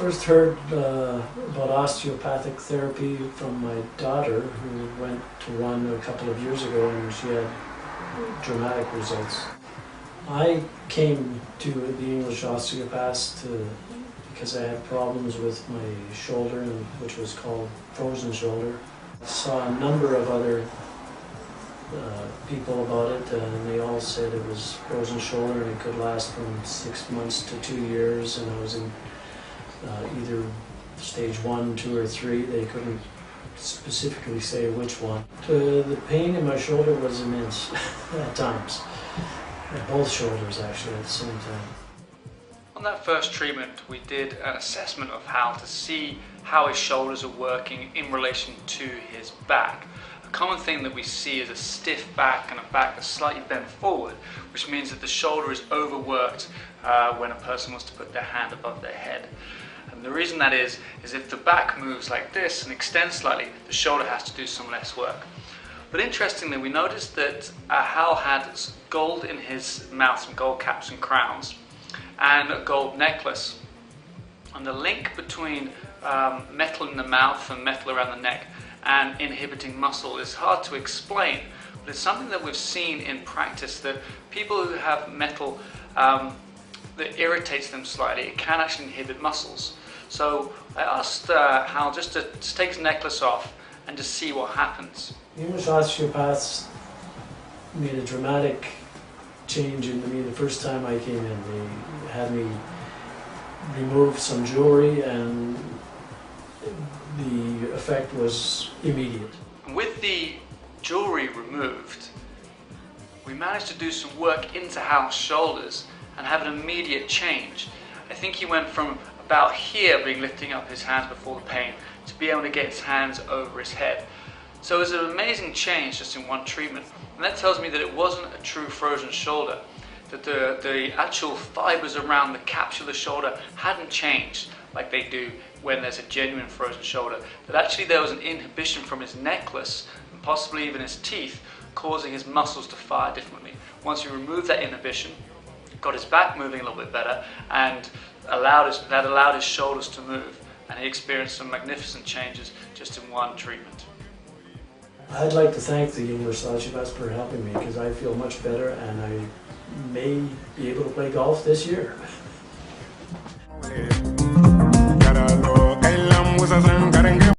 first heard about osteopathic therapy from my daughter, who went to one a couple of years ago, and she had dramatic results. I came to the English osteopaths because I had problems with my shoulder, which was called frozen shoulder. I saw a number of other people about it, and they all said it was frozen shoulder and it could last from 6 months to 2 years, and I was in either stage 1, 2, or 3. They couldn't specifically say which one. The pain in my shoulder was immense at times. At both shoulders actually at the same time. On that first treatment, we did an assessment of how to see how his shoulders are working in relation to his back. A common thing that we see is a stiff back and a back that's slightly bent forward, which means that the shoulder is overworked when a person wants to put their hand above their head. And the reason that is if the back moves like this and extends slightly, the shoulder has to do some less work. But interestingly, we noticed that Hal had gold in his mouth, some gold caps and crowns, and a gold necklace. And the link between metal in the mouth and metal around the neck and inhibiting muscle is hard to explain, but it's something that we've seen in practice, that people who have metal that irritates them slightly, it can actually inhibit muscles. So I asked Hal just to take his necklace off and just see what happens. The English osteopaths made a dramatic change in me the first time I came in. They had me remove some jewelry, and the effect was immediate. With the jewelry removed, we managed to do some work into Hal's shoulders and have an immediate change. I think he went from about here, being lifting up his hands before the pain, to be able to get his hands over his head. So it was an amazing change just in one treatment, and that tells me that it wasn't a true frozen shoulder, that the actual fibers around the capsular shoulder hadn't changed like they do when there's a genuine frozen shoulder, that actually there was an inhibition from his necklace and possibly even his teeth, causing his muscles to fire differently. Once we removed that inhibition, got his back moving a little bit better, and that allowed his shoulders to move, and he experienced some magnificent changes just in one treatment. I'd like to thank the English osteopaths for helping me, because I feel much better and I may be able to play golf this year.